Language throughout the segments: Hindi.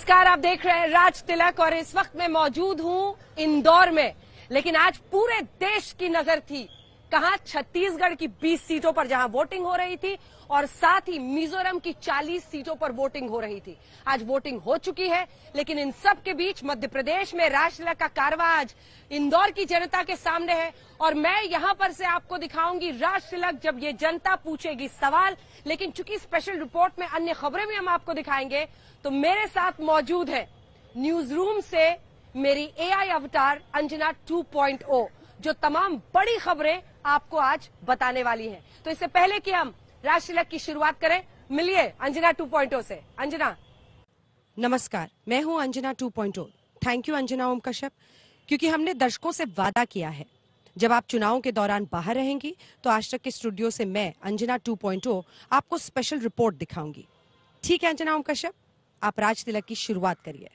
नमस्कार, आप देख रहे हैं राज तिलक और इस वक्त मैं मौजूद हूं इंदौर में। लेकिन आज पूरे देश की नजर थी कहां? छत्तीसगढ़ की 20 सीटों पर जहां वोटिंग हो रही थी और साथ ही मिजोरम की 40 सीटों पर वोटिंग हो रही थी। आज वोटिंग हो चुकी है, लेकिन इन सब के बीच मध्य प्रदेश में राज तिलक का कारवां आज इंदौर की जनता के सामने है और मैं यहां पर से आपको दिखाऊंगी राज तिलक जब ये जनता पूछेगी सवाल। लेकिन चूंकि स्पेशल रिपोर्ट में अन्य खबरें भी हम आपको दिखाएंगे, तो मेरे साथ मौजूद है न्यूज रूम से मेरी एआई अवतार अंजना 2.0, जो तमाम बड़ी खबरें आपको आज बताने वाली है। तो इससे पहले कि हम राज तिलक की शुरुआत करें, मिलिए अंजना 2.0 से। अंजना नमस्कार, मैं हूं अंजना 2.0। थैंक यू अंजना ओम कश्यप, क्योंकि हमने दर्शकों से वादा किया है जब आप चुनावों के दौरान बाहर रहेंगी तो आज तक के स्टूडियो से मैं अंजना 2.0 आपको स्पेशल रिपोर्ट दिखाऊंगी। ठीक है अंजना ओम कश्यप, आप राज तिलक की शुरुआत करिए।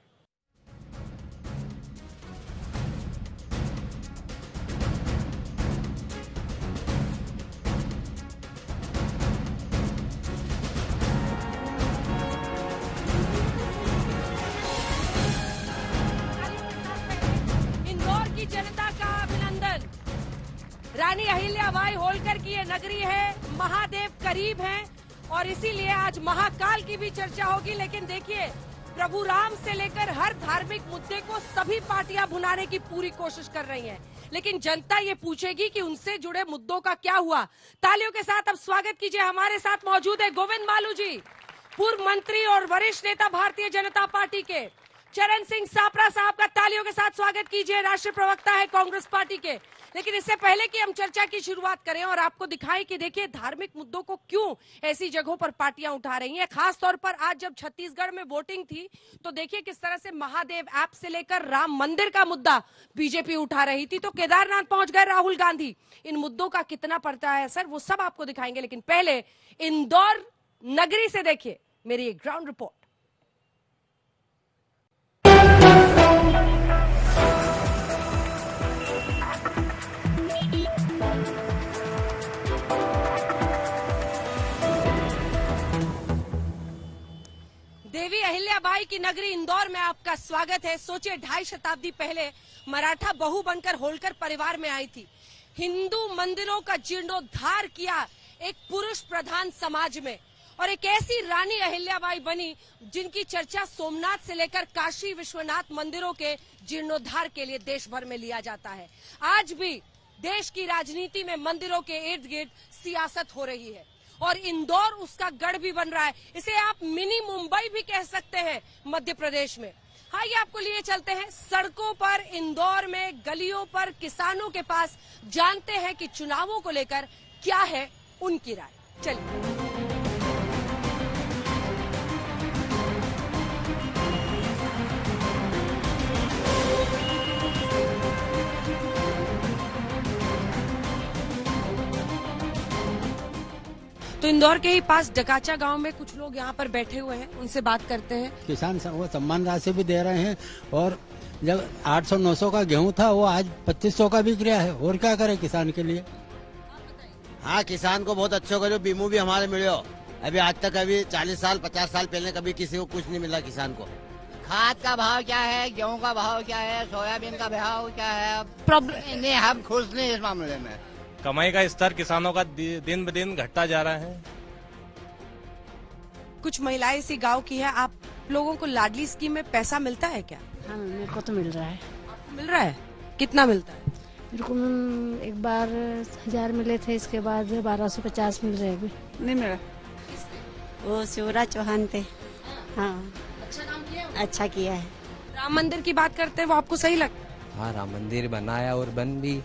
इंदौर की जनता का अभिनंदन। रानी अहिल्याबाई होलकर की ये नगरी है, महादेव करीब हैं और इसीलिए आज महाकाल की भी चर्चा होगी। लेकिन देखिए, प्रभु राम से लेकर हर धार्मिक मुद्दे को सभी पार्टियां भुनाने की पूरी कोशिश कर रही हैं, लेकिन जनता ये पूछेगी कि उनसे जुड़े मुद्दों का क्या हुआ। तालियों के साथ अब स्वागत कीजिए, हमारे साथ मौजूद है गोविंद मालू जी, पूर्व मंत्री और वरिष्ठ नेता भारतीय जनता पार्टी के। चरण सिंह सापरा साहब का तालियों के साथ स्वागत कीजिए, राष्ट्रीय प्रवक्ता है कांग्रेस पार्टी के। लेकिन इससे पहले कि हम चर्चा की शुरुआत करें और आपको दिखाएं कि देखिए धार्मिक मुद्दों को क्यों ऐसी जगहों पर पार्टियां उठा रही हैं, खास तौर पर आज जब छत्तीसगढ़ में वोटिंग थी तो देखिए किस तरह से महादेव ऐप से लेकर राम मंदिर का मुद्दा बीजेपी उठा रही थी, तो केदारनाथ पहुंच गए राहुल गांधी। इन मुद्दों का कितना पड़ता है असर, वो सब आपको दिखाएंगे। लेकिन पहले इंदौर नगरी से देखिए मेरी एक ग्राउंड रिपोर्ट। देवी अहिल्याबाई की नगरी इंदौर में आपका स्वागत है। सोचिए 2.5 शताब्दी पहले मराठा बहू बनकर होलकर परिवार में आई थी, हिंदू मंदिरों का जीर्णोद्धार किया एक पुरुष प्रधान समाज में, और एक ऐसी रानी अहिल्याबाई बनी जिनकी चर्चा सोमनाथ से लेकर काशी विश्वनाथ मंदिरों के जीर्णोद्धार के लिए देश भर में लिया जाता है। आज भी देश की राजनीति में मंदिरों के इर्द गिर्द सियासत हो रही है और इंदौर उसका गढ़ भी बन रहा है। इसे आप मिनी मुंबई भी कह सकते हैं मध्य प्रदेश में। हाँ, ये आपको लिए चलते हैं सड़कों पर, इंदौर में गलियों पर, किसानों के पास, जानते हैं कि चुनावों को लेकर क्या है उनकी राय। चलिए तो इंदौर के ही पास डकाचा गांव में कुछ लोग यहाँ पर बैठे हुए हैं, उनसे बात करते हैं। किसान वो सम्मान राशि भी दे रहे हैं और जब 800-900 का गेहूं था वो आज 2500 का बिक रहा है, और क्या करे किसान के लिए। हाँ, किसान को बहुत अच्छो करो, बीमू भी हमारे मिलो। अभी आज तक अभी 40 साल 50 साल पहले कभी किसी को कुछ नहीं मिला किसान को। खाद का भाव क्या है, गेहूं का भाव क्या है, सोयाबीन का भाव क्या है, प्रॉब्लम नहीं हम खुश नहीं इस मामले में। कमाई का स्तर किसानों का दिन ब दिन घटता जा रहा है। कुछ महिलाएं इसी गांव की है। आप लोगों को लाडली स्कीम में पैसा मिलता है क्या? हाँ, मेरे को तो मिल रहा है। आपको मिल रहा है? कितना मिलता है? मेरे को एक बार 1000 मिले थे, इसके बाद 1250 मिल रहे अभी। नहीं मिला। वो शिवराज चौहान थे। हाँ, अच्छा काम किया। अच्छा किया है। राम मंदिर की बात करते हैं, वो आपको सही लगता है? हाँ, राम मंदिर बनाया और बन भी,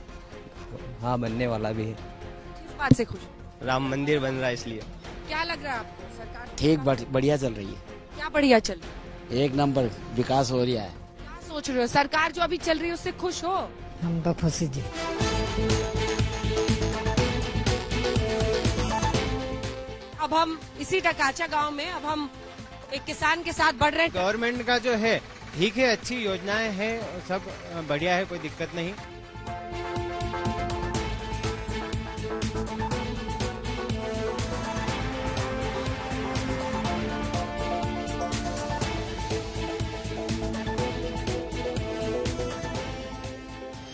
हाँ बनने वाला भी है। किस बात से खुश? राम मंदिर बन रहा है इसलिए। क्या लग रहा है आपको? सरकार ठीक बढ़िया चल रही है, क्या बढ़िया चल रही है? एक नंबर विकास हो रहा है। क्या सोच रहे हो, सरकार जो अभी चल रही है उससे खुश हो? हम तो खुशी जी। अब हम इसी डकाचा गांव में, अब हम एक किसान के साथ बढ़ रहे हैं। गवर्नमेंट का जो है ठीक है, अच्छी योजनाएं हैं, सब बढ़िया है, कोई दिक्कत नहीं।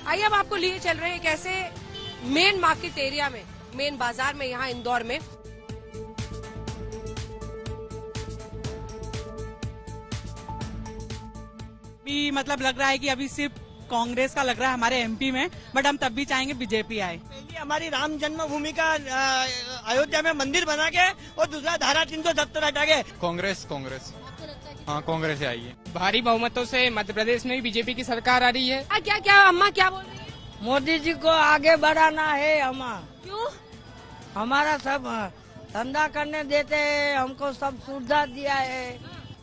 आइए अब आपको लिए चल रहे हैं एक ऐसे मेन मार्केट एरिया में, मेन बाजार में, यहाँ इंदौर में। भी मतलब लग रहा है कि अभी सिर्फ कांग्रेस का लग रहा है हमारे एमपी में, बट हम तब भी चाहेंगे बीजेपी आए। पहली हमारी राम जन्मभूमि का अयोध्या में मंदिर बना के और दूसरा धारा 370 हटा के। कांग्रेस हाँ कांग्रेस आइए। भारी बहुमतों से मध्य प्रदेश में भी बीजेपी की सरकार आ रही है। क्या क्या अम्मा क्या बोल रही है? मोदी जी को आगे बढ़ाना है अम्मा। क्यों? हमारा सब धंधा करने देते हैं, हमको सब सुविधा दिया है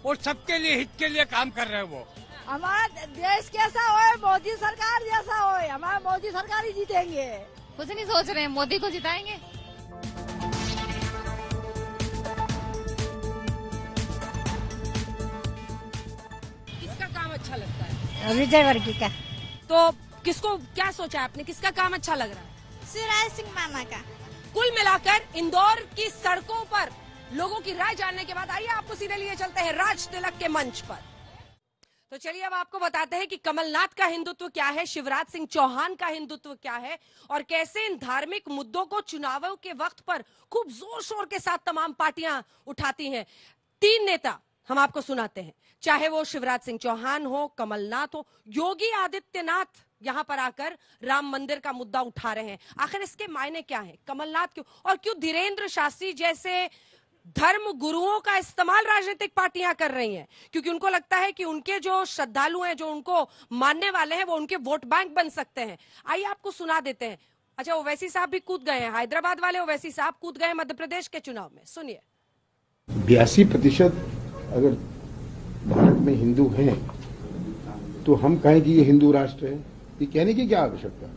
और सबके लिए हित के लिए काम कर रहे हैं वो। हमारा देश कैसा होए, मोदी सरकार जैसा होए, हमारा मोदी सरकार ही जीतेंगे। कुछ नहीं सोच रहे हैं, मोदी को जिताएंगे। किसका काम अच्छा लगता है? विजय वर्गीय का। तो किसको क्या सोचा है आपने, किसका काम अच्छा लग रहा है? शिवराज सिंह मामा का। कुल मिलाकर इंदौर की सड़कों पर लोगों की राय जानने के बाद आइए आपको सीधे लिए चलते हैं राज तिलक के मंच पर। तो चलिए अब आपको बताते हैं कि कमलनाथ का हिंदुत्व क्या है, शिवराज सिंह चौहान का हिंदुत्व क्या है और कैसे इन धार्मिक मुद्दों को चुनावों के वक्त पर खूब जोर शोर के साथ तमाम पार्टियां उठाती हैं। 3 नेता हम आपको सुनाते हैं, चाहे वो शिवराज सिंह चौहान हो, कमलनाथ हो, योगी आदित्यनाथ यहां पर आकर राम मंदिर का मुद्दा उठा रहे हैं। आखिर इसके मायने क्या है? कमलनाथ क्यों और क्यों धीरेन्द्र शास्त्री जैसे धर्म गुरुओं का इस्तेमाल राजनीतिक पार्टियां कर रही हैं? क्योंकि उनको लगता है कि उनके जो श्रद्धालु हैं, जो उनको मानने वाले हैं, वो उनके वोट बैंक बन सकते हैं। आइए आपको सुना देते हैं। अच्छा, ओवैसी साहब भी कूद गए हैं, हैदराबाद वाले ओवैसी साहब कूद गए मध्य प्रदेश के चुनाव में। सुनिए। 82% अगर भारत में हिंदू हैं तो हम कहें कि ये हिंदू राष्ट्र है, ये कहने की क्या आवश्यकता?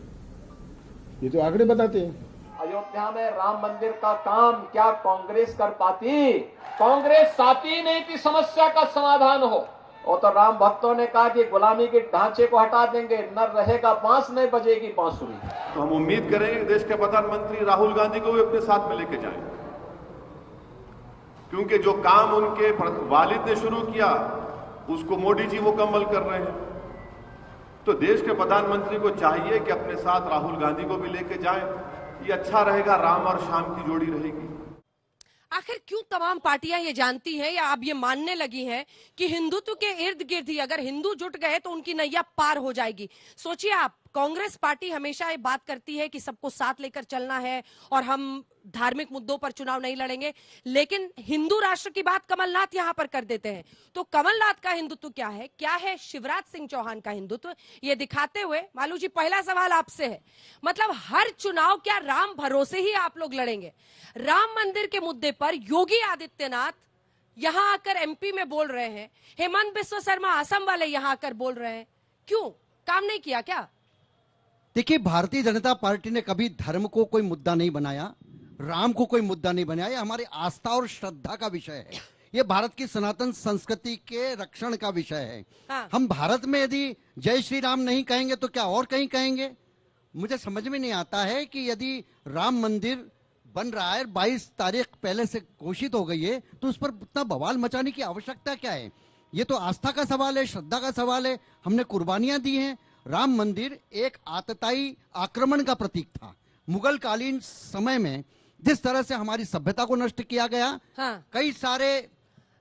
ये तो आंकड़े बताते हैं। अयोध्या में राम मंदिर का काम क्या कांग्रेस कर पाती? कांग्रेस चाहती ही नहीं कि समस्या का समाधान हो। और तो राम भक्तों ने कहा कि गुलामी के ढांचे को हटा देंगे, न रहेगा बांस, नहीं बजेगी बांसुरी। तो हम उम्मीद करेंगे देश के प्रधानमंत्री राहुल गांधी को भी अपने साथ में लेके जाएं, क्योंकि जो काम उनके वालिद ने शुरू किया उसको मोदी जी मुकम्मल कर रहे हैं। तो देश के प्रधानमंत्री को चाहिए कि अपने साथ राहुल गांधी को भी लेके जाएं। ये अच्छा रहेगा, राम और श्याम की जोड़ी रहेगी। आखिर क्यों तमाम पार्टियां ये जानती हैं या अब ये मानने लगी हैं कि हिंदुत्व के इर्द गिर्द ही अगर हिंदू जुट गए तो उनकी नैया पार हो जाएगी? सोचिए आप, कांग्रेस पार्टी हमेशा ये बात करती है कि सबको साथ लेकर चलना है और हम धार्मिक मुद्दों पर चुनाव नहीं लड़ेंगे, लेकिन हिंदू राष्ट्र की बात कमलनाथ यहां पर कर देते हैं। तो कमलनाथ का हिंदुत्व क्या है, क्या है शिवराज सिंह चौहान का हिंदुत्व, ये दिखाते हुए मालू जी पहला सवाल आपसे है, मतलब हर चुनाव क्या राम भरोसे ही आप लोग लड़ेंगे? राम मंदिर के मुद्दे पर योगी आदित्यनाथ यहां आकर एमपी में बोल रहे हैं, हेमंत बिस्वा शर्मा असम वाले यहां आकर बोल रहे हैं, क्यों? काम नहीं किया क्या? देखिए, भारतीय जनता पार्टी ने कभी धर्म को कोई मुद्दा नहीं बनाया, राम को कोई मुद्दा नहीं बनाया। ये हमारी आस्था और श्रद्धा का विषय है, ये भारत की सनातन संस्कृति के रक्षण का विषय है। हाँ। हम भारत में यदि जय श्री राम नहीं कहेंगे तो क्या और कहीं कहेंगे? मुझे समझ में नहीं आता है कि यदि राम मंदिर बन रहा है, 22 तारीख पहले से घोषित हो गई है, तो उस पर इतना बवाल मचाने की आवश्यकता क्या है? ये तो आस्था का सवाल है, श्रद्धा का सवाल है। हमने कुर्बानियां दी हैं। राम मंदिर एक आतताई आक्रमण का प्रतीक था। मुगल कालीन समय में जिस तरह से हमारी सभ्यता को नष्ट किया गया, हाँ। कई सारे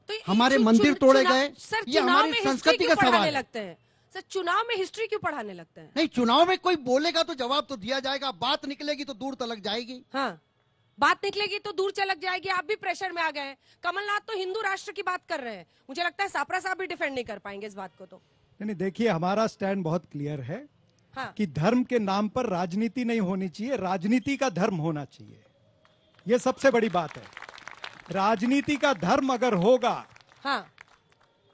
तो हमारे मंदिर तोड़े गए, ये हमारी संस्कृति का सवाल लगते हैं। सर, चुनाव में हिस्ट्री क्यों पढ़ाने लगते हैं? नहीं, चुनाव में कोई बोलेगा तो जवाब तो दिया जाएगा, बात निकलेगी तो दूर तलक जाएगी। हाँ, बात निकलेगी तो दूर चलक जाएगी। आप भी प्रेशर में आ गए हैं। कमलनाथ तो हिंदू राष्ट्र की बात कर रहे हैं, मुझे लगता है सापरा साहब भी डिफेंड नहीं कर पाएंगे इस बात को। तो नहीं, देखिए, हमारा स्टैंड बहुत क्लियर है। हाँ। कि धर्म के नाम पर राजनीति नहीं होनी चाहिए, राजनीति का धर्म होना चाहिए, ये सबसे बड़ी बात है। राजनीति का धर्म अगर होगा, हाँ,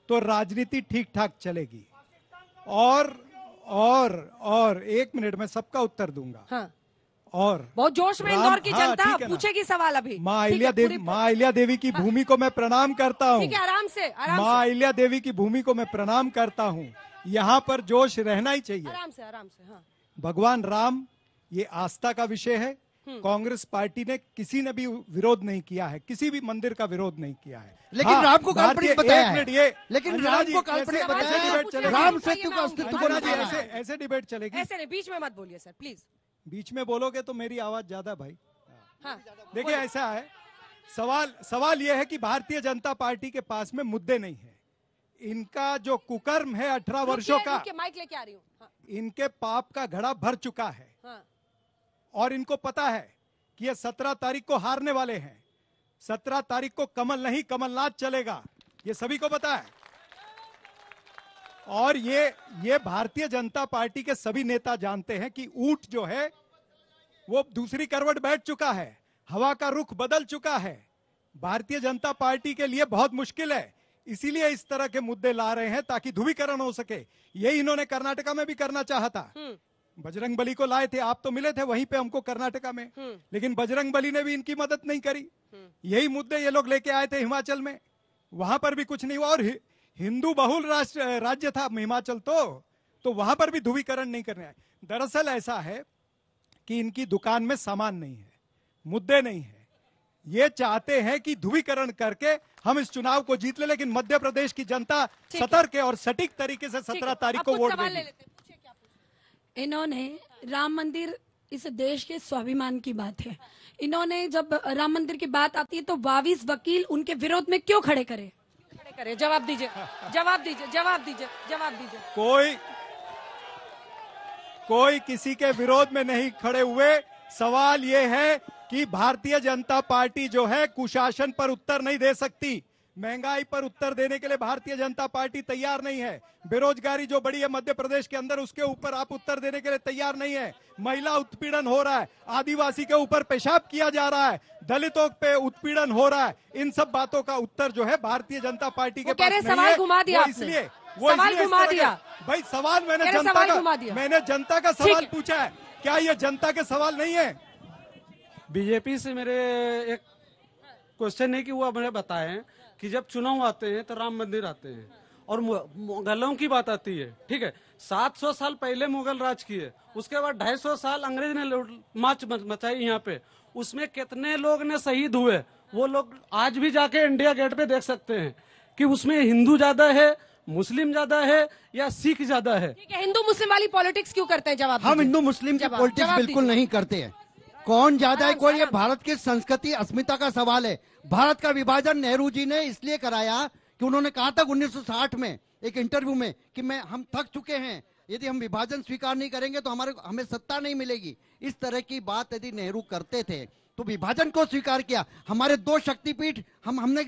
तो राजनीति ठीक ठाक चलेगी। और 1 मिनट में सबका उत्तर दूंगा। हाँ। और बहुत जोश में इंदौर की जनता पूछेगी सवाल अभी। माँ अहिल्या देवी की भूमि को मैं प्रणाम करता हूँ। ठीक है, आराम से माँ अहिल्या देवी की भूमि को मैं प्रणाम करता हूँ। यहाँ पर जोश रहना ही चाहिए। आराम से हाँ। भगवान राम ये आस्था का विषय है, कांग्रेस पार्टी ने किसी ने भी विरोध नहीं किया है, किसी भी मंदिर का विरोध नहीं किया है। लेकिन राम को काल्पनिक बताया है। ये लेकिन राम को काल्पनिक बताया है, राम सत्य का अस्तित्व को नहीं माना है। ऐसे डिबेट चलेगी? ऐसे नहीं, बीच में मत बोलिए सर प्लीज। बीच में बोलोगे तो मेरी आवाज ज्यादा भाई। हाँ, देखिए ऐसा है, सवाल यह है कि भारतीय जनता पार्टी के पास में मुद्दे नहीं है। इनका जो कुकर्म है 18 वर्षों का, माइक लेके आ रही हूँ। हाँ। इनके पाप का घड़ा भर चुका है। हाँ। और इनको पता है कि ये 17 तारीख को हारने वाले हैं। 17 तारीख को कमल नहीं कमलनाथ चलेगा, ये सभी को पता है। और ये भारतीय जनता पार्टी के सभी नेता जानते हैं कि ऊंट जो है वो दूसरी करवट बैठ चुका है, हवा का रुख बदल चुका है। भारतीय जनता पार्टी के लिए बहुत मुश्किल है, इसीलिए इस तरह के मुद्दे ला रहे हैं ताकि ध्रुवीकरण हो सके। यही इन्होंने कर्नाटका में भी करना चाहा था। बजरंग बली को लाए थे, आप तो मिले थे वहीं पे हमको कर्नाटका में, लेकिन बजरंग बली ने भी इनकी मदद नहीं करी। यही मुद्दे ये लोग लेके आए थे हिमाचल में, वहां पर भी कुछ नहीं हुआ। और हिंदू बहुल राज्य था हिमाचल, तो वहां पर भी ध्रुवीकरण नहीं करने आए। दरअसल ऐसा है कि इनकी दुकान में सामान नहीं है, मुद्दे नहीं है। ये चाहते हैं कि ध्रुवीकरण करके हम इस चुनाव को जीत ले, लेकिन मध्य प्रदेश की जनता सतर्क है और सटीक तरीके से 17 तारीख को वोट देगी। इन्होंने राम मंदिर इस देश के स्वाभिमान की बात है। इन्होंने जब राम मंदिर की बात आती है तो 22 वकील उनके विरोध में क्यों खड़े करे? जवाब दीजिए, जवाब दीजिए, जवाब दीजिए, जवाब दीजिए। कोई किसी के विरोध में नहीं खड़े हुए। सवाल ये है कि भारतीय जनता पार्टी जो है कुशासन पर उत्तर नहीं दे सकती, महंगाई पर उत्तर देने के लिए भारतीय जनता पार्टी तैयार नहीं है। बेरोजगारी जो बढ़ी है मध्य प्रदेश के अंदर, उसके ऊपर आप उत्तर देने के लिए तैयार नहीं है। महिला उत्पीड़न हो रहा है, आदिवासी के ऊपर पेशाब किया जा रहा है, दलितों पे उत्पीड़न हो रहा है। इन सब बातों का उत्तर जो है भारतीय जनता पार्टी के पास नहीं है। सवाल घुमा दिया, इसलिए सवाल घुमा दिया भाई। सवाल मैंने जनता का सवाल पूछा है, क्या ये जनता के सवाल नहीं है? बीजेपी से मेरे एक क्वेश्चन है कि वो मुझे बताएं कि जब चुनाव आते हैं तो राम मंदिर आते हैं और मुगलों की बात आती है, ठीक है। 700 साल पहले मुगल राज किए, उसके बाद 250 साल अंग्रेज ने मार्च मचाई यहाँ पे, उसमें कितने लोग ने शहीद हुए वो लोग आज भी जाके इंडिया गेट पे देख सकते हैं कि उसमें हिंदू ज्यादा है, मुस्लिम ज्यादा है या सिख ज्यादा है। हिंदू मुस्लिम वाली पॉलिटिक्स क्यों करते हैं? जवाब हम हिंदू मुस्लिम की पॉलिटिक्स बिल्कुल नहीं करते हैं। कौन ज्यादा है कोई, ये भारत की संस्कृति अस्मिता का सवाल है। भारत का विभाजन नेहरू जी ने इसलिए कराया कि उन्होंने कहा था 1960 में एक इंटरव्यू में कि हम थक चुके हैं, यदि हम विभाजन स्वीकार नहीं करेंगे तो हमें सत्ता नहीं मिलेगी। इस तरह की बात यदि नेहरू करते थे तो विभाजन को स्वीकार किया। हमारे 2 शक्तिपीठ हमने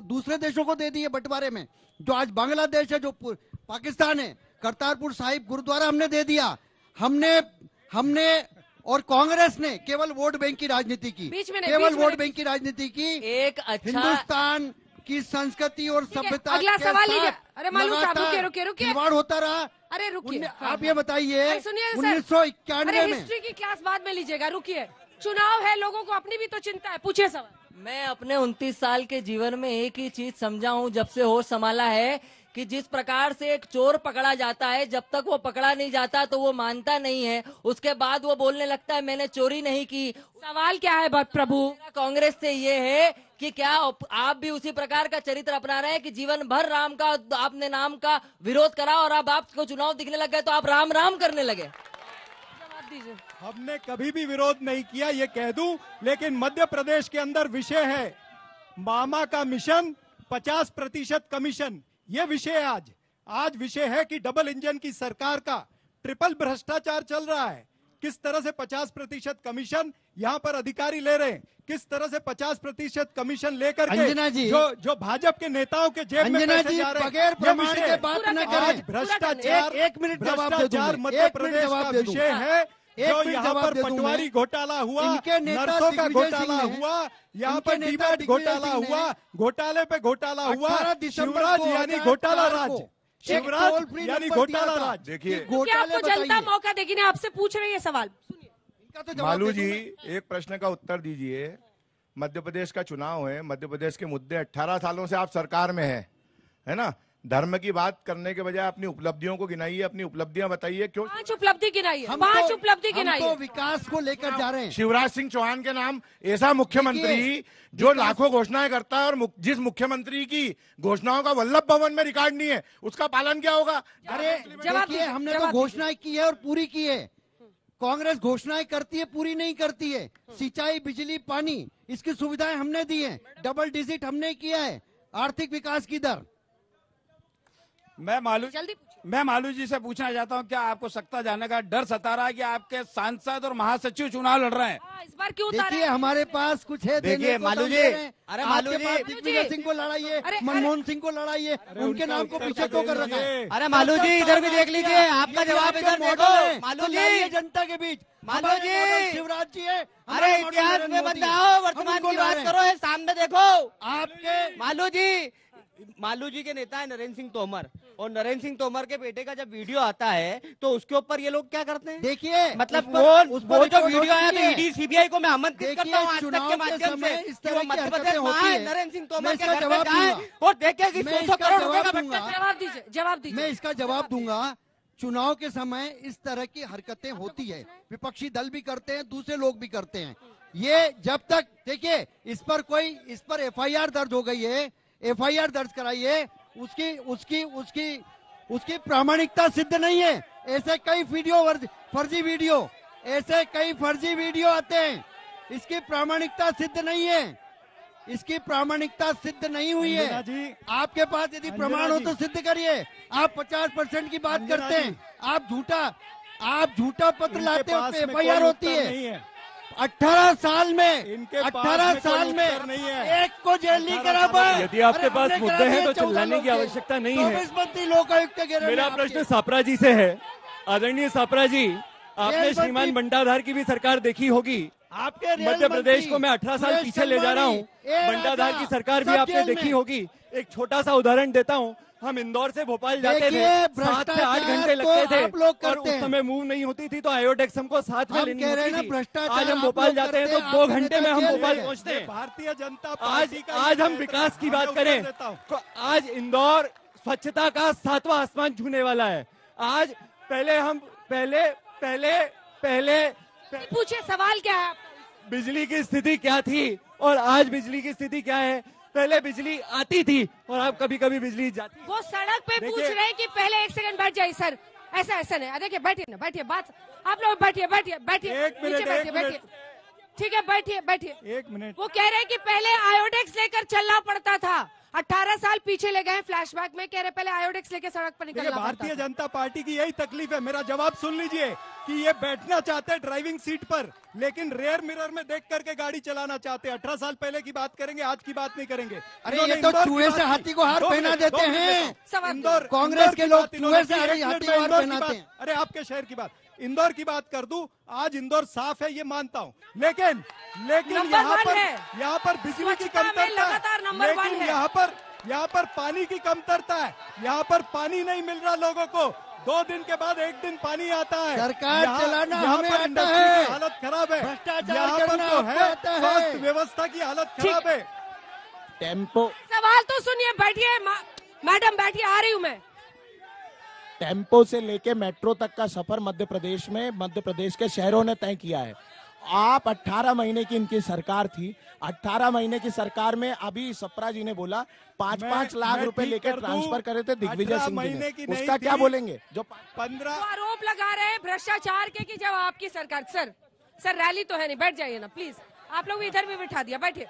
दूसरे देशों को दे दिए बंटवारे में। जो आज बांग्लादेश है, जो पाकिस्तान है, करतारपुर साहिब गुरुद्वारा हमने दे दिया। हमने और कांग्रेस ने केवल वोट बैंक की राजनीति की, केवल वोट बैंक की राजनीति की। एक अच्छा हिंदुस्तान की संस्कृति और सभ्यता अगला सवाल लीजिए। अरे मालूम साहब रुकिए खिलवाड़ होता रहा। अरे रुकिए, आप ये बताइए 1991 में हिस्ट्री की क्लास बाद में लीजिएगा। रुकिए, चुनाव है, लोगों को अपनी भी तो चिंता है। पूछिए सवाल। मैं अपने 29 साल के जीवन में एक ही चीज समझा हूँ जब से होश संभाला है कि जिस प्रकार से एक चोर पकड़ा जाता है, जब तक वो पकड़ा नहीं जाता तो वो मानता नहीं है, उसके बाद वो बोलने लगता है मैंने चोरी नहीं की। सवाल क्या है प्रभु? कांग्रेस से ये है कि क्या आप भी उसी प्रकार का चरित्र अपना रहे हैं कि जीवन भर राम का आपने नाम का विरोध करा और अब आपको चुनाव दिखने लग गए तो आप राम राम करने लगे? हमने कभी भी विरोध नहीं किया, ये कह दूं, लेकिन मध्य प्रदेश के अंदर विषय है मामा का मिशन 50% कमीशन। ये विषय आज विषय है कि डबल इंजन की सरकार का ट्रिपल भ्रष्टाचार चल रहा है। किस तरह से 50% कमीशन यहाँ पर अधिकारी ले रहे हैं, किस तरह से 50% कमीशन लेकर के जो भाजपा के नेताओं के जेब में पैसे जा रहे हैं। बगैर प्रमाण के बात न करें। भ्रष्टाचार, एक मिनट जवाब दे दूं, मध्य प्रदेश का विषय है। जो यहाँ पर पटवारी घोटाला हुआ, नर्सों का घोटाला हुआ, यहाँ पर डीबेट घोटाला हुआ, घोटाले पे घोटाला हुआ, शिवराज यानी घोटाला राज, शिवराज यानी घोटाला राज। देखिए आपको जनता मौका देगी ना, आपसे पूछ रही है सवाल। मालू जी, एक प्रश्न का उत्तर दीजिए। मध्य प्रदेश का चुनाव है, मध्य प्रदेश के मुद्दे 18 सालों से आप सरकार में है ना? धर्म की बात करने के बजाय अपनी उपलब्धियों को गिनाइए, अपनी उपलब्धियां बताइए। क्यों 5 उपलब्धि गिनाइए, 5 उपलब्धि गिनाइए। हम तो विकास को लेकर जा रहे हैं। शिवराज सिंह चौहान के नाम ऐसा मुख्यमंत्री जो लाखों घोषणाएं करता है और जिस मुख्यमंत्री की घोषणाओं का वल्लभ भवन में रिकॉर्ड नहीं है, उसका पालन क्या होगा? अरे देखिए, हमने तो घोषणाएं की है और पूरी की है। कांग्रेस घोषणाएं करती है, पूरी नहीं करती है। सिंचाई, बिजली, पानी, इसकी सुविधाएं हमने दी है, डबल डिजिट हमने किया है, आर्थिक विकास की दर। मैं मालू जी से पूछना चाहता हूं, क्या आपको सत्ता जाने का डर सता रहा है कि आपके सांसद और महासचिव चुनाव लड़ रहे हैं? इस बार क्यों देखिए, हमारे पास कुछ है। देखिए मालू जी, अरे मालू जी, दिग्विजय सिंह को लड़ाइए, मनमोहन सिंह को लड़ाइए, उनके नाम को पीछे क्यों कर रखा है? अरे मालू जी इधर भी देख लीजिए, आपका जवाब इधर देखो। मालू जी, जनता के बीच मालू जी, शिवराज जी है। अरे इतिहास में मत जाओ, वर्तमान की बात करो, है सामने देखो आपके। मालू जी के नेता है नरेंद्र सिंह तोमर, और नरेंद्र सिंह तोमर के बेटे का जब वीडियो आता है तो उसके ऊपर ये लोग क्या करते हैं? देखिए, मतलब वो जो वीडियो आया तो ईडी सीबीआई को मैं आमंत्रित करता हूँ आज तक के माध्यम से कि वो मध्य प्रदेश में आए, नरेंद्र सिंह तोमर के घर पे जाए और देखे कि 100 करोड़ रुपए का भ्रष्टाचार। जवाब दीजिए। मैं इसका जवाब दूंगा। चुनाव के समय इस तरह की हरकतें होती है, विपक्षी दल भी करते हैं, दूसरे लोग भी करते हैं। ये जब तक देखिए इस पर एफआईआर दर्ज हो गई है, एफआईआर दर्ज कराइए, उसकी प्रामाणिकता सिद्ध नहीं है। ऐसे कई फर्जी वीडियो आते हैं, इसकी प्रामाणिकता सिद्ध नहीं है, इसकी प्रामाणिकता सिद्ध नहीं हुई है। आपके पास यदि प्रमाण हो तो सिद्ध करिए। आप 50% की बात करते हैं, आप झूठा पत्र लाते हो, एफआईआर होती है। 18 साल में 18 साल में एक को जेल नहीं करा पाए। यदि आपके पास मुद्दे हैं तो चिल्लाने की आवश्यकता नहीं है। 24 मंत्री लोकायुक्त के घेरे में। मेरा प्रश्न सापरा जी से है। आदरणीय सापरा जी, आपने श्रीमान बंटाधार की भी सरकार देखी होगी। आपके मध्य प्रदेश को मैं 18 साल पीछे ले जा रहा हूँ। बंटाधार की सरकार भी आपने देखी होगी। एक छोटा सा उदाहरण देता हूँ। हम इंदौर से भोपाल जाते थे, 7 से 8 घंटे लगते थे और उस समय मूव नहीं होती थी तो आयोडेक्स हमको साथ में लेनी होती थी। आज हम भोपाल जाते हैं तो 2 घंटे में हम भोपाल पहुंचते हैं। भारतीय जनता पार्टी आज हम विकास की बात करें तो आज इंदौर स्वच्छता का 7वां आसमान छूने वाला है। आज पहले पूछिए, सवाल क्या है? बिजली की स्थिति क्या थी और आज बिजली की स्थिति क्या है? पहले बिजली आती थी और अब कभी कभी बिजली जाती। वो सड़क पे पूछ रहे हैं कि पहले 1 सेकंड बैठ जाइए सर, ऐसा नहीं। देखिए बैठिए ना, बैठिए, बात आप लोग बैठिए। एक मिनट। ठीक है, बैठिए। 1 मिनट। वो कह रहे हैं कि पहले आयोडेक्स लेकर चलना पड़ता था। 18 साल पीछे ले गए फ्लैशबैक में, कह रहे पहले आयोडेक्स लेकर सड़क पर निकलना पड़ता था। भारतीय जनता पार्टी की यही तकलीफ है। मेरा जवाब सुन लीजिए कि ये बैठना चाहते हैं ड्राइविंग सीट पर, लेकिन रेयर मिरर में देख करके गाड़ी चलाना चाहते हैं। 18 साल पहले की बात करेंगे, आज की बात नहीं करेंगे। अरे ये तो चूहे से हाथी को हार पहना देते हैं। इंदौर कांग्रेस के लोग चूहे से हाथी को हार पहनाते हैं। अरे आपके शहर की बात, इंदौर की बात कर दूं, आज इंदौर साफ है ये मानता हूं, लेकिन यहाँ पर बिजली की कमतरता है, लेकिन यहाँ पर पानी की कमतरता है। यहाँ पर पानी नहीं मिल रहा लोगों को। 2 दिन के बाद 1 दिन पानी आता है। सरकार चलाना हमें पर आता है। हालत खराब है, भ्रष्टाचार यहाँ पर करना तो आपको है आता है। स्वास्थ्य व्यवस्था की हालत खराब है। टेम्पो सवाल तो सुनिए, बैठिए मैडम, बैठिए, आ रही हूँ मैं। टेम्पो से लेके मेट्रो तक का सफर मध्य प्रदेश के शहरों ने तय किया है। आप 18 महीने की इनकी सरकार थी। 18 महीने की सरकार में अभी सप्रा जी ने बोला 5-5 लाख रुपए लेकर ट्रांसफर करे थे दिग्विजय सिंह जी ने, उसका क्या बोलेंगे? जो 15 आरोप लगा रहे हैं भ्रष्टाचार के कि जब आपकी सरकार। सर रैली तो है नहीं, बैठ जाइए ना प्लीज। आप लोग इधर भी बिठा दिया, बैठिए।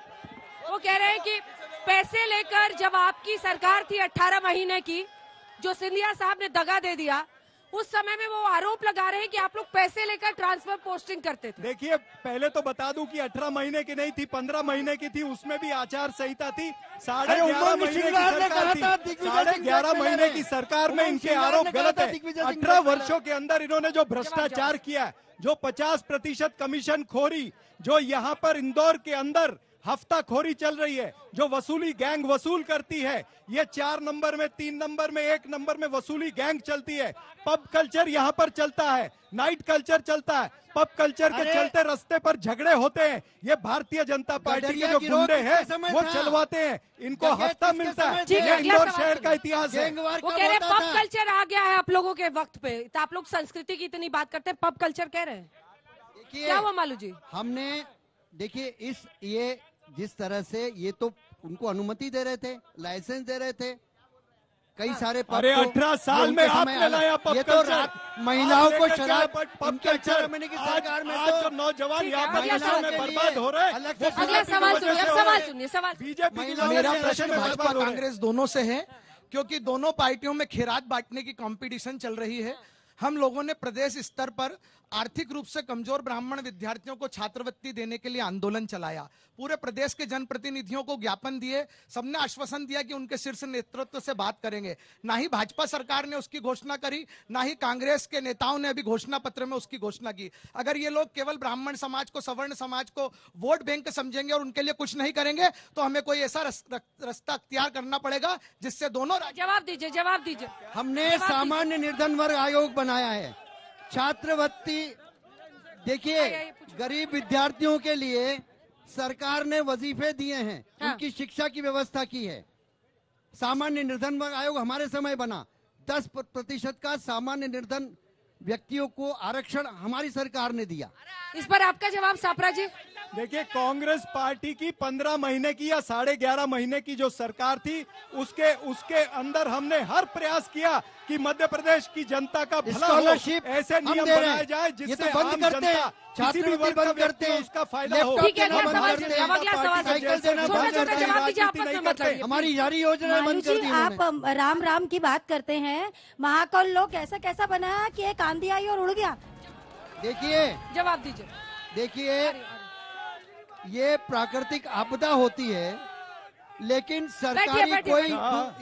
वो कह रहे हैं कि पैसे लेकर जब आपकी सरकार थी 18 महीने की, जो सिंधिया साहब ने दगा दे दिया, उस समय में वो आरोप लगा रहे हैं कि आप लोग पैसे लेकर ट्रांसफर पोस्टिंग करते थे। देखिए, पहले तो बता दूं कि 18 महीने की नहीं थी, 15 महीने की थी। उसमें भी आचार संहिता थी। 11.5 महीने की सरकार थी। 11.5 महीने की सरकार में इनके आरोप गलत है। 18 वर्षों के अंदर इन्होंने जो भ्रष्टाचार किया है, जो 50% कमीशन खोरी, जो यहाँ पर इंदौर के अंदर हफ्ताखोरी चल रही है, जो वसूली गैंग वसूल करती है, ये 4 नंबर में, 3 नंबर में, 1 नंबर में वसूली गैंग चलती है। पब कल्चर यहाँ पर चलता है, नाइट कल्चर चलता है। पब कल्चर के चलते रास्ते पर झगड़े होते हैं। ये भारतीय जनता पार्टी के जो गुंडे हैं वो चलवाते हैं, इनको हफ्ता मिलता है। ये इंदौर शहर का इतिहास है। वो कह रहे हैं पब कल्चर आ गया है आप लोगों के वक्त पे, तो आप लोग संस्कृति की इतनी बात करते हैं, पब कल्चर कह रहे हैं। क्या हुआ मालू जी? हमने देखिए ये जिस तरह से ये तो उनको अनुमति दे रहे थे, लाइसेंस दे रहे थे, कई सारे पब। अरे 18 साल में आपने लाया पब ये तो महिलाओं को शराब पब कल्चर की सरकार में। आज जो नौजवान यहाँ पर में बर्बाद हो रहे हैं। अगला सवाल सुनिए। सवाल बीजेपी। मेरा प्रश्न भाजपा कांग्रेस दोनों से है, क्योंकि दोनों पार्टियों में खैरात बांटने की कंपटीशन चल रही है। हम लोगों ने प्रदेश स्तर पर आर्थिक रूप से कमजोर ब्राह्मण विद्यार्थियों को छात्रवृत्ति देने के लिए आंदोलन चलाया। पूरे प्रदेश के जनप्रतिनिधियों को ज्ञापन दिए, सबने आश्वासन दिया कि उनके शीर्ष नेतृत्व से बात करेंगे। ना ही भाजपा सरकार ने उसकी घोषणा करी, ना ही कांग्रेस के नेताओं ने अभी घोषणा पत्र में उसकी घोषणा की। अगर ये लोग केवल ब्राह्मण समाज को, सवर्ण समाज को वोट बैंक समझेंगे और उनके लिए कुछ नहीं करेंगे, तो हमें कोई ऐसा रास्ता अख्तियार करना पड़ेगा जिससे दोनों। जवाब दीजिए। हमने सामान्य निर्धन वर्ग आयोग बनाया है, छात्रवृत्ति। देखिए, गरीब विद्यार्थियों के लिए सरकार ने वजीफे दिए हैं, उनकी शिक्षा की व्यवस्था की है। सामान्य निर्धन वर्ग आयोग हमारे समय बना, 10% का सामान्य निर्धन व्यक्तियों को आरक्षण हमारी सरकार ने दिया। इस पर आपका जवाब सापरा जी? देखिए, कांग्रेस पार्टी की 15 महीने की या 11.5 महीने की जो सरकार थी, उसके अंदर हमने हर प्रयास किया कि मध्य प्रदेश की जनता का भला हो, ऐसे नियम बनाए जाए जिससे आम जनता किसी भी वर्ग का व्यक्ति हो उसका फायदा हो। ठीक है, हमारी यारी योजना बंद कर दी। आप राम की बात करते हैं, महाकाल लोग कैसा बनाया कि एक आंधी आई और उड़ गया? देखिए, जवाब दीजिए। देखिए, ये प्राकृतिक आपदा होती है, लेकिन सरकारी कोई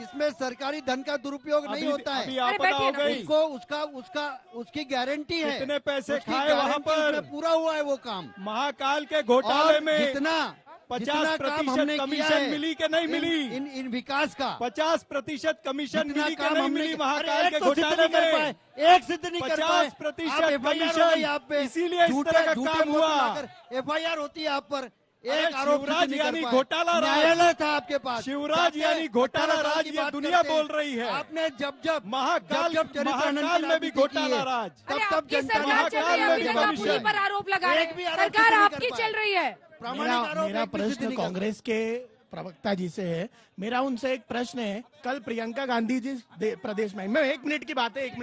इसमें सरकारी धन का दुरुपयोग नहीं होता है। उसकी गारंटी है। कितने पैसे खाए वहाँ पर, पूरा हुआ है वो काम। महाकाल के घोटाले में जितना 50% कमीशन मिली कि नहीं मिली? इन विकास का 50% कमीशन मिली कि नहीं मिली महाकाल के घोटाले में? एक सिद्ध नहीं कर पाए। 50% कमीशन, इसीलिए इस तरह का काम हुआ। FIR होती है आप पर, एक आरोप यानी घोटाला न्यायालय था आपके पास। शिवराज यानी घोटाला राज, ये दुनिया बोल रही है। आपने जब महाकाल में भी घोटाला राज, तब जनता पर आरोप लगाए, सरकार आपकी चल रही है। मेरा प्रश्न कांग्रेस के प्रवक्ता जी से है। मेरा उनसे एक प्रश्न है, कल प्रियंका गांधी जी प्रदेश में, मैं 1 मिनट की बात है, 1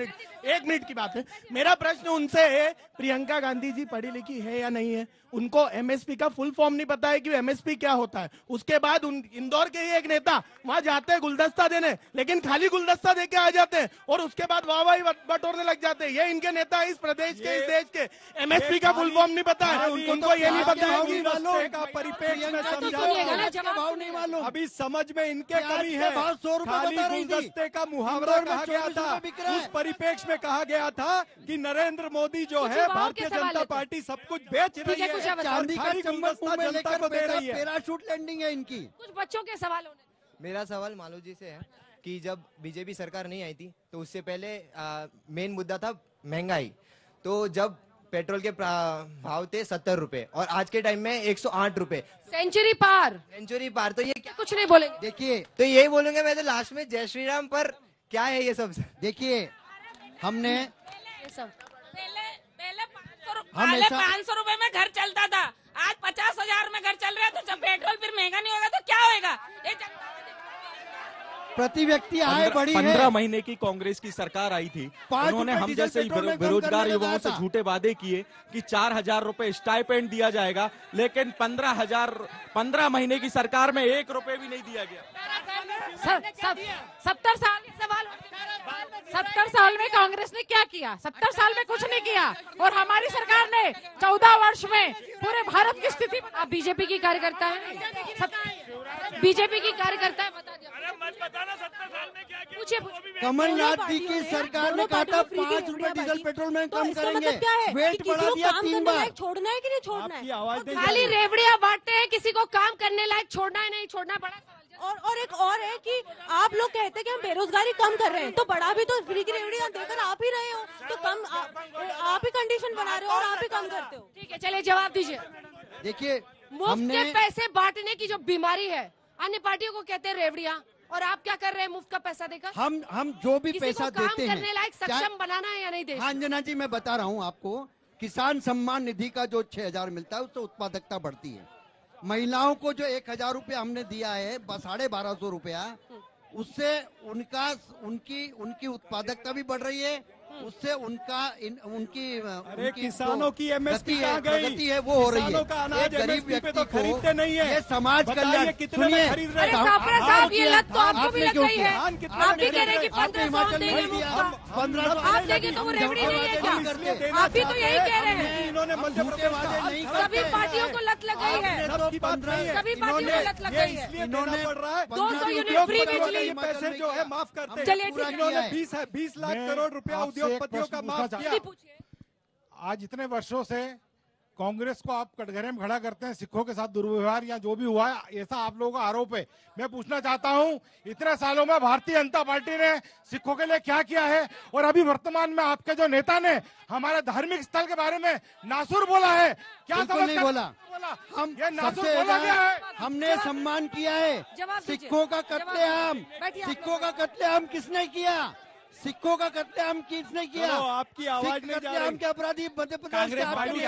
मिनट की बात है। मेरा प्रश्न उनसे है, प्रियंका गांधी जी पढ़ी लिखी है या नहीं है? उनको MSP का फुल फॉर्म नहीं पता है कि MSP क्या होता है। उसके बाद इंदौर के ही एक नेता वहां जाते हैं गुलदस्ता देने, लेकिन खाली गुलदस्ता देके आ जाते हैं और उसके बाद वाहवाही बटोरने लग जाते हैं। ये इनके नेता इस प्रदेश के, इस देश के। MSP का फुल फॉर्म नहीं पता है, उनको ये नहीं पता है कि परिप्रेक्ष्य में समझा। अभी समझ में इनके कमी है। खाली गुलदस्ते का मुहावरा कहा गया था, उस परिप्रेक्ष्य में कहा गया था कि नरेंद्र मोदी जो है, भारतीय जनता पार्टी सब कुछ बेच रही है, चांदी का चम्मच मुंह में लेकर को दे रही है। पैराशूट लैंडिंग है इनकी। कुछ बच्चों के सवाल होने। मेरा सवाल मालू जी से है कि जब बीजेपी सरकार नहीं आई थी तो उससे पहले मेन मुद्दा था महंगाई। तो जब पेट्रोल के भाव थे 70 रुपए और आज के टाइम में 108 रुपए, सेंचुरी पार। तो ये क्या कुछ नहीं बोलेंगे? देखिए, तो यही बोलूंगे मैं तो लास्ट में, जय श्री राम। पर क्या है ये सब? देखिए, हमने ये सब पहले 500 रुपए में घर चलता था, आज 50,000 में घर चल रहा है। तो जब पेट्रोल फिर महंगा नहीं होगा तो क्या होगा? प्रति व्यक्ति आय बढ़ी है। 15 महीने की कांग्रेस की सरकार आई थी, उन्होंने हम जैसे बेरोजगार युवाओं से झूठे वादे किए कि 4,000 रुपए स्टाइपेंड दिया जाएगा, लेकिन 15 महीने की सरकार में 1 रुपए भी नहीं दिया गया। 70 साल सवाल, 70 साल में कांग्रेस ने क्या किया? 70 साल में कुछ नहीं किया, और हमारी सरकार ने 14 वर्ष में पूरे भारत की स्थिति। आप बीजेपी की कार्यकर्ता है, बीजेपी की कार्यकर्ता है, बता दिया। 70 साल में क्या किया? कमलनाथ जी की सरकार ने कहा था 5 रुपए डीजल पेट्रोल में कम करेंगे, वेट बढ़ा दिया 3 बार। छोड़ना है कि नहीं छोड़ना है? खाली रेवड़ियां बांटते हैं, किसी को काम करने लायक छोड़ना है नहीं छोड़ना है, बड़ा और एक और है कि आप लोग कहते हैं कि हम बेरोजगारी कम कर रहे हैं, तो बड़ा भी तो फ्री की रेवड़ियां देकर आप ही रहे हो, तो कम आप ही कंडीशन बना रहे हो और आप ही कम करते हो। ठीक है, चलिए जवाब दीजिए। देखिए, मुफ्त के पैसे बांटने की जो बीमारी है, अन्य पार्टियों को कहते हैं रेवड़ियां, और आप क्या कर रहे हैं मुफ्त का पैसा देकर? हम जो भी पैसा देते हैं, करने लायक सक्षम बनाना है या नहीं देश? हाँ अंजना जी, मैं बता रहा हूँ आपको, किसान सम्मान निधि का जो 6,000 मिलता है उससे उत्पादकता बढ़ती है। महिलाओं को जो 1,000 रुपया हमने दिया है, 1250 रुपया, उससे उनकी उत्पादकता भी बढ़ रही है, उससे उनकी किसानों की एमएसपी कहाँ गई? प्रगति है वो हो रही है। एक गरीब व्यक्ति को खरीदते नहीं है, ये समाज कल्याण। कितने खरीद रहे हैं? साहब, ये लत तो आपको भी लग गई है। आप भी कह रहे हैं कि 1500 देंगे मुफ्त का, 1500 आप देंगे तो वो रेवड़ी नहीं है क्या? आप भी तो यही कह रहे हैं। इन्होंने मध्य प्रदेश नहीं, सभी पार्टियों को लत लग गई है, सभी पार्टियों को लत लग गई है। इन्होंने पड़ रहा है 200 यूनिट फ्री बिजली, पैसे जो है माफ करते हैं। चलिए ठीक है, इन्होंने 20 लाख करोड़ रुपया उद्योगपतियों का माफ किया। आज इतने वर्षों से कांग्रेस को आप कटघरे में खड़ा करते हैं, सिखों के साथ दुर्व्यवहार या जो भी हुआ है, ऐसा आप लोगों का आरोप है। मैं पूछना चाहता हूं, इतने सालों में भारतीय जनता पार्टी ने सिखों के लिए क्या किया है? और अभी वर्तमान में आपके जो नेता ने हमारे धार्मिक स्थल के बारे में नासुर बोला है, क्या नहीं बोला? हम ये नासुर सबसे बोला गया है। हमने सम्मान किया है। सिखों का कत्लेआम, सिखों का कत्लेआम किसने किया? सिखों का कत्लेआम किसने किया? आपकी आवाज नहीं जा रही। के अपराधी मध्य प्रदेश कांग्रेस पार्टी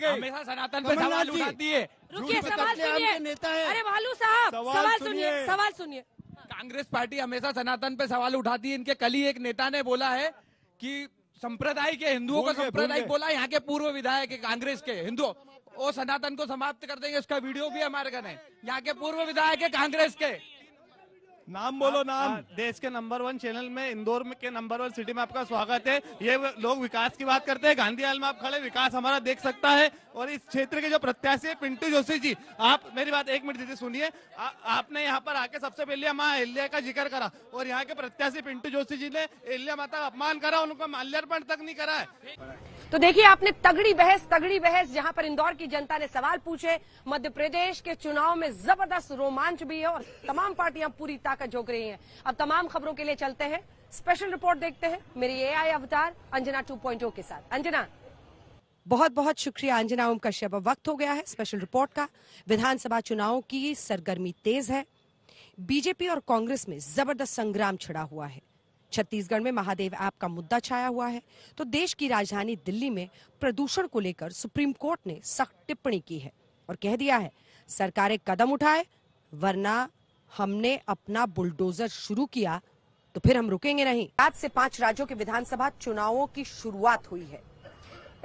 हमेशा सनातन पे सवाल उठाती है। रुकिए, सवाल सुनिए। नेता है। अरे भालू साहब, सवाल सुनिए। कांग्रेस पार्टी हमेशा सनातन पे सवाल उठाती है। इनके कल ही एक नेता ने बोला है कि संप्रदाय के हिंदुओं को सांप्रदायिक बोला। यहाँ के पूर्व विधायक है कांग्रेस के हिंदू, वो सनातन को समाप्त कर देंगे, उसका वीडियो भी हमारे घर है। यहाँ के पूर्व विधायक है कांग्रेस के। नाम बोलो, नाम। देश के नंबर 1 चैनल में, इंदौर के नंबर 1 सिटी में आपका स्वागत है। ये लोग विकास की बात करते हैं, गांधी हाल में आप खड़े, विकास हमारा देख सकता है। और इस क्षेत्र के जो प्रत्याशी है पिंटू जोशी जी, आप मेरी बात 1 मिनट दीजिए, सुनिए। आपने यहाँ पर आके सबसे पहले माँ अहिल्या का जिक्र करा, और यहाँ के प्रत्याशी पिंटू जोशी जी ने अहिल्या माता का अपमान करा, उनको माल्यार्पण तक नहीं करा है। तो देखिए, आपने तगड़ी बहस जहां पर इंदौर की जनता ने सवाल पूछे। मध्य प्रदेश के चुनाव में जबरदस्त रोमांच भी है और तमाम पार्टियां पूरी ताकत झोंक रही हैं। अब तमाम खबरों के लिए चलते हैं, स्पेशल रिपोर्ट देखते हैं मेरी एआई अवतार अंजना 2.0 के साथ। अंजना, बहुत बहुत शुक्रिया अंजना ओम कश्यप। वक्त हो गया है स्पेशल रिपोर्ट का। विधानसभा चुनाव की सरगर्मी तेज है। बीजेपी और कांग्रेस में जबरदस्त संग्राम छिड़ा हुआ है। छत्तीसगढ़ में महादेव ऐप का मुद्दा छाया हुआ है, तो देश की राजधानी दिल्ली में प्रदूषण को लेकर सुप्रीम कोर्ट ने सख्त टिप्पणी की है और कह दिया है सरकारें कदम उठाए, वरना हमने अपना बुलडोजर शुरू किया तो फिर हम रुकेंगे नहीं। आज से 5 राज्यों के विधानसभा चुनावों की शुरुआत हुई है।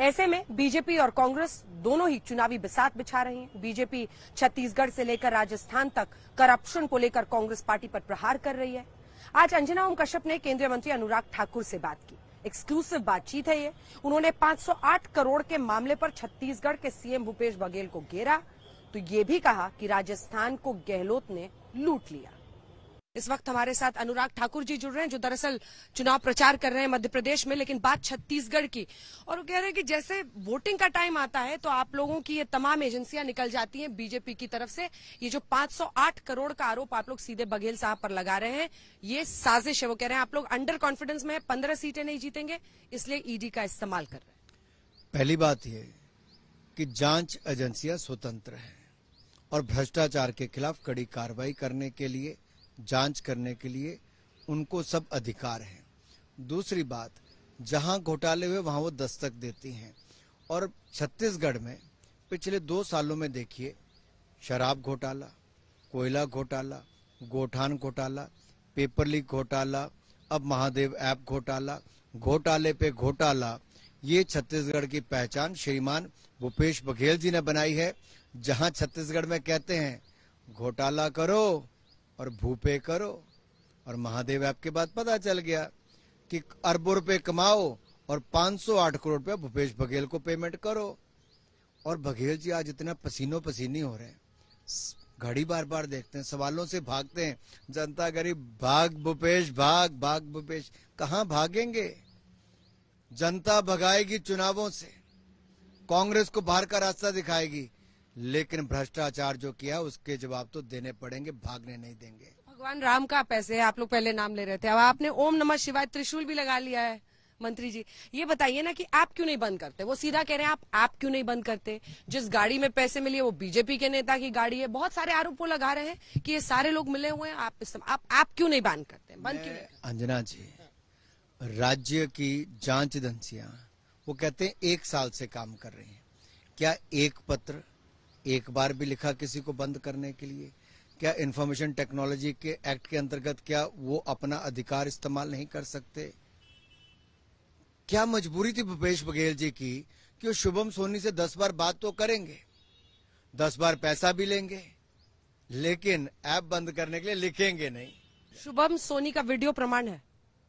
ऐसे में बीजेपी और कांग्रेस दोनों ही चुनावी बिसात बिछा रही हैं। बीजेपी छत्तीसगढ़ से लेकर राजस्थान तक करप्शन को लेकर कांग्रेस पार्टी पर प्रहार कर रही है। आज अंजना ओम कश्यप ने केंद्रीय मंत्री अनुराग ठाकुर से बात की। एक्सक्लूसिव बातचीत है ये। उन्होंने 508 करोड़ के मामले पर छत्तीसगढ़ के सीएम भूपेश बघेल को घेरा, तो ये भी कहा कि राजस्थान को गहलोत ने लूट लिया। इस वक्त हमारे साथ अनुराग ठाकुर जी जुड़ रहे हैं, जो दरअसल चुनाव प्रचार कर रहे हैं मध्य प्रदेश में, लेकिन बात छत्तीसगढ़ की। और वो कह रहे हैं कि जैसे वोटिंग का टाइम आता है तो आप लोगों की ये तमाम एजेंसियां निकल जाती हैं बीजेपी की तरफ से। ये जो 508 करोड़ का आरोप आप लोग सीधे बघेल साहब पर लगा रहे हैं, ये साजिश है। वो कह रहे हैं आप लोग अंडर कॉन्फिडेंस में 15 सीटें नहीं जीतेंगे, इसलिए ईडी का इस्तेमाल कर रहे हैं। पहली बात ये कि जांच एजेंसियां स्वतंत्र हैं और भ्रष्टाचार के खिलाफ कड़ी कार्रवाई करने के लिए, जांच करने के लिए उनको सब अधिकार हैं। दूसरी बात, जहां घोटाले हुए वहां वो दस्तक देती हैं। और छत्तीसगढ़ में पिछले 2 सालों में देखिए, शराब घोटाला, कोयला घोटाला, गोठान घोटाला, पेपर लीक घोटाला, अब महादेव ऐप घोटाला, घोटाले पे घोटाला, ये छत्तीसगढ़ की पहचान श्रीमान भूपेश बघेल जी ने बनाई है। जहां छत्तीसगढ़ में कहते हैं घोटाला करो और भूपे करो, और महादेव ऐप के बाद पता चल गया कि अरबों रुपए कमाओ और 508 करोड़ रुपए भूपेश बघेल को पेमेंट करो। और बघेल जी आज इतना पसीनो पसीनी हो रहे हैं, घड़ी बार बार देखते हैं, सवालों से भागते हैं। जनता गरीब भाग भूपेश भाग, भाग भूपेश, कहां भागेंगे? जनता भगाएगी चुनावों से, कांग्रेस को बाहर का रास्ता दिखाएगी, लेकिन भ्रष्टाचार जो किया उसके जवाब तो देने पड़ेंगे, भागने नहीं देंगे। भगवान राम का पैसे है, आप लोग पहले नाम ले रहे थे, अब आपने ओम नमः शिवाय त्रिशूल भी लगा लिया है। मंत्री जी ये बताइए ना कि आप क्यों नहीं बंद करते? वो सीधा कह रहे हैं आप क्यों नहीं बंद करते? जिस गाड़ी में पैसे मिले वो बीजेपी के नेता की गाड़ी है। बहुत सारे आरोप वो लगा रहे हैं कि ये सारे लोग मिले हुए हैं, आप क्यों नहीं बंद करते? बंद क्यों नहीं? अंजना जी, राज्य की जांच एजेंसियां वो कहते हैं 1 साल से काम कर रही हैं। क्या एक पत्र एक बार भी लिखा किसी को बंद करने के लिए? क्या इंफॉर्मेशन टेक्नोलॉजी के एक्ट के अंतर्गत क्या वो अपना अधिकार इस्तेमाल नहीं कर सकते? क्या मजबूरी थी भूपेश बघेल जी की कि वो शुभम सोनी से 10 बार बात तो करेंगे, 10 बार पैसा भी लेंगे, लेकिन ऐप बंद करने के लिए लिखेंगे नहीं? शुभम सोनी का वीडियो प्रमाण है,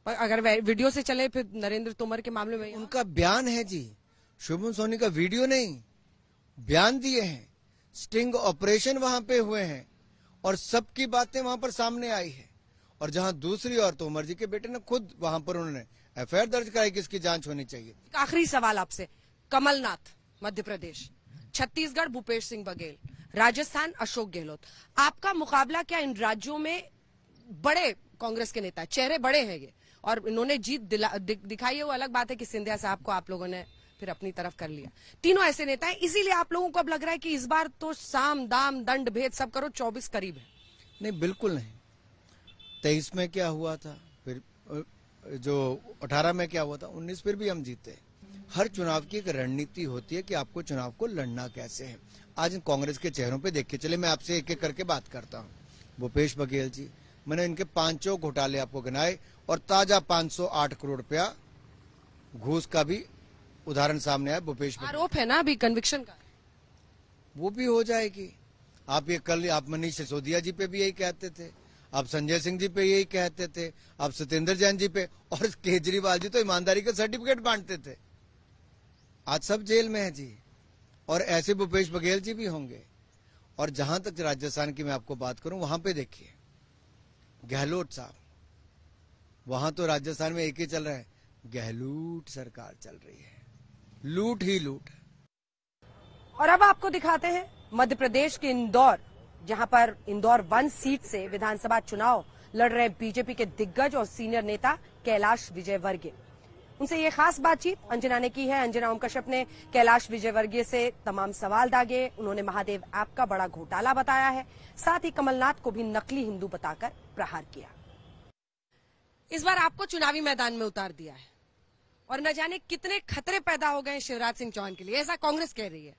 पर अगर वीडियो से चले फिर नरेंद्र तोमर के मामले में उनका बयान है जी। शुभम सोनी का वीडियो नहीं, बयान दिए हैं, स्टिंग ऑपरेशन वहां पे हुए हैं और सबकी बातें वहां पर सामने आई है। और जहां दूसरी ओर तोमर जी के बेटे ने खुद वहां पर उन्होंने एफआईआर दर्ज कराई कि इसकी जांच होनी चाहिए। आखिरी सवाल आपसे, कमलनाथ मध्य प्रदेश, छत्तीसगढ़ भूपेश सिंह बघेल, राजस्थान अशोक गहलोत, आपका मुकाबला क्या इन राज्यों में? बड़े कांग्रेस के नेता, चेहरे बड़े हैं ये, और इन्होंने जीत दिखाई है। वो अलग बात है कि सिंधिया साहब को आप लोगों ने फिर अपनी तरफ कर लिया। तीनों ऐसे नेता हैं, इसीलिए आप लोगों को अब लग रहा है कि इस बार तो साम दाम दंड भेद सब करो, 24 करीब है। नहीं, बिल्कुल नहीं। 23 में क्या हुआ था, फिर जो 18 में क्या हुआ था, 19 फिर भी हम जीते। हर चुनाव की एक रणनीति होती है कि आपको चुनाव को लड़ना कैसे है। आज कांग्रेस के चेहरों पे देख के चले, मैं आपसे एक एक करके बात करता हूँ। भूपेश बघेल जी, मैंने इनके 5 घोटाले आपको गिनाए और ताजा 508 करोड़ रुपया घूस का भी उदाहरण सामने आया। भूपेश आरोप है ना अभी कन्विक्शन का, वो भी हो जाएगी। आप ये कल आप मनीष सिसोदिया जी पे भी यही कहते थे, आप संजय सिंह जी पे यही कहते थे, आप सत्येंद्र जैन जी पे, और केजरीवाल जी तो ईमानदारी का सर्टिफिकेट बांटते थे। आज सब जेल में है जी, और ऐसे भूपेश बघेल जी भी होंगे। और जहां तक राजस्थान की मैं आपको बात करूं, वहां पे देखिए गहलोत साहब, वहां तो राजस्थान में एक ही चल रहा है, गहलोत सरकार चल रही है, लूट ही लूट। और अब आपको दिखाते हैं मध्य प्रदेश के इंदौर, जहां पर इंदौर 1 सीट से विधानसभा चुनाव लड़ रहे बीजेपी के दिग्गज और सीनियर नेता कैलाश विजयवर्गीय। उनसे ये खास बातचीत अंजना ने की है। अंजना ओम कश्यप ने कैलाश विजयवर्गीय से तमाम सवाल दागे। उन्होंने महादेव ऐप का बड़ा घोटाला बताया है, साथ ही कमलनाथ को भी नकली हिंदू बताकर प्रहार किया। इस बार आपको चुनावी मैदान में उतार दिया है और न जाने कितने खतरे पैदा हो गए शिवराज सिंह चौहान के लिए, ऐसा कांग्रेस कह रही है।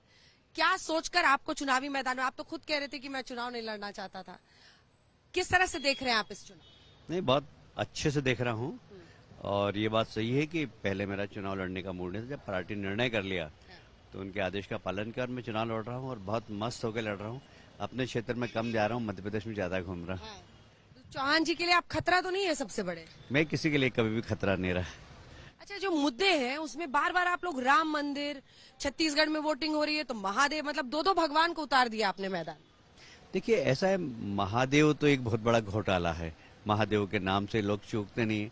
क्या सोचकर आपको चुनावी मैदान में, आप तो खुद कह रहे थे कि मैं चुनाव नहीं लड़ना चाहता था, किस तरह से देख रहे हैं आप इस चुनाव? नहीं, बहुत अच्छे से देख रहा हूँ, और ये बात सही है कि पहले मेरा चुनाव लड़ने का मूड नहीं था। जब पार्टी निर्णय कर लिया तो उनके आदेश का पालन कर मैं चुनाव लड़ रहा हूँ, और बहुत मस्त होकर लड़ रहा हूँ। अपने क्षेत्र में कम जा रहा हूँ, मध्य प्रदेश में ज्यादा घूम रहा हूँ। चौहान जी के लिए आप खतरा तो नहीं है सबसे बड़े? मैं किसी के लिए कभी भी खतरा नहीं रहा। अच्छा, जो मुद्दे हैं उसमें बार बार आप लोग राम मंदिर, छत्तीसगढ़ में वोटिंग हो रही है तो महादेव, मतलब दो भगवान को उतार दिया आपने मैदान। देखिए, ऐसा है, महादेव तो एक बहुत बड़ा घोटाला है। महादेव के नाम से लोग चूकते नहीं।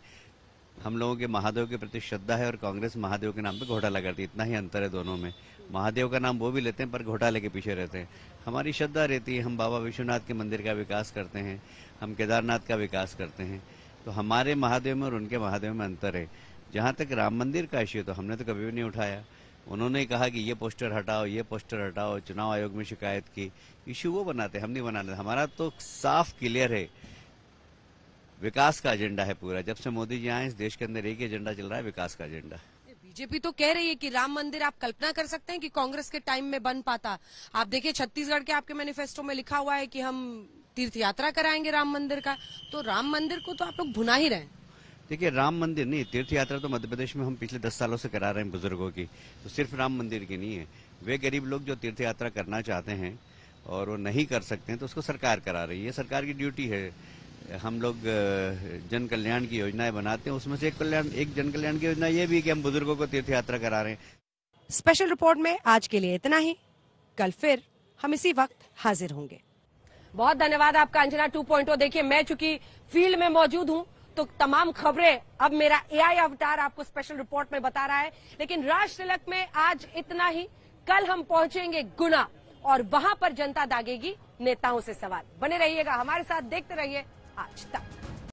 हम लोगों के महादेव के प्रति श्रद्धा है, और कांग्रेस महादेव के नाम पे घोटाला करती है। इतना ही अंतर है दोनों में। महादेव का नाम वो भी लेते हैं पर घोटाले के पीछे रहते हैं। हमारी श्रद्धा रहती है, हम बाबा विश्वनाथ के मंदिर का विकास करते हैं, हम केदारनाथ का विकास करते हैं। तो हमारे महादेव में और उनके महादेव में अंतर है। जहाँ तक राम मंदिर का इश्यू, तो हमने तो कभी भी नहीं उठाया। उन्होंने कहा कि ये पोस्टर हटाओ, ये पोस्टर हटाओ, चुनाव आयोग में शिकायत की। इश्यू वो बनाते, हम नहीं बनाते। हमारा तो साफ क्लियर है, विकास का एजेंडा है पूरा। जब से मोदी जी आए इस देश के अंदर एक ही एजेंडा चल रहा है, विकास का एजेंडा। बीजेपी तो कह रही है कि राम मंदिर, आप कल्पना कर सकते हैं कि कांग्रेस के टाइम में बन पाता? आप देखिए छत्तीसगढ़ के आपके मैनिफेस्टो में लिखा हुआ है कि हम तीर्थ यात्रा कराएंगे राम मंदिर का, तो राम मंदिर को तो आप लोग भुना ही रहे हैं। देखिए, राम मंदिर नहीं, तीर्थ यात्रा तो मध्य प्रदेश में हम पिछले 10 सालों से करा रहे हैं बुजुर्गों की। तो सिर्फ राम मंदिर की नहीं है। वे गरीब लोग जो तीर्थ यात्रा करना चाहते हैं और वो नहीं कर सकते हैं, तो उसको सरकार करा रही है। सरकार की ड्यूटी है। हम लोग जन कल्याण की योजनाएं बनाते हैं, उसमें से एक जन कल्याण की योजना ये भी कि हम बुजुर्गों को तीर्थ यात्रा करा रहे हैं। स्पेशल रिपोर्ट में आज के लिए इतना ही। कल फिर हम इसी वक्त हाजिर होंगे। बहुत धन्यवाद आपका अंजना 2.0। देखिए, मैं चूंकि फील्ड में मौजूद हूं तो तमाम खबरें अब मेरा एआई अवतार आपको स्पेशल रिपोर्ट में बता रहा है। लेकिन राज तिलक में आज इतना ही। कल हम पहुंचेंगे गुना और वहां पर जनता दागेगी नेताओं से सवाल। बने रहिएगा हमारे साथ, देखते रहिए आज तक।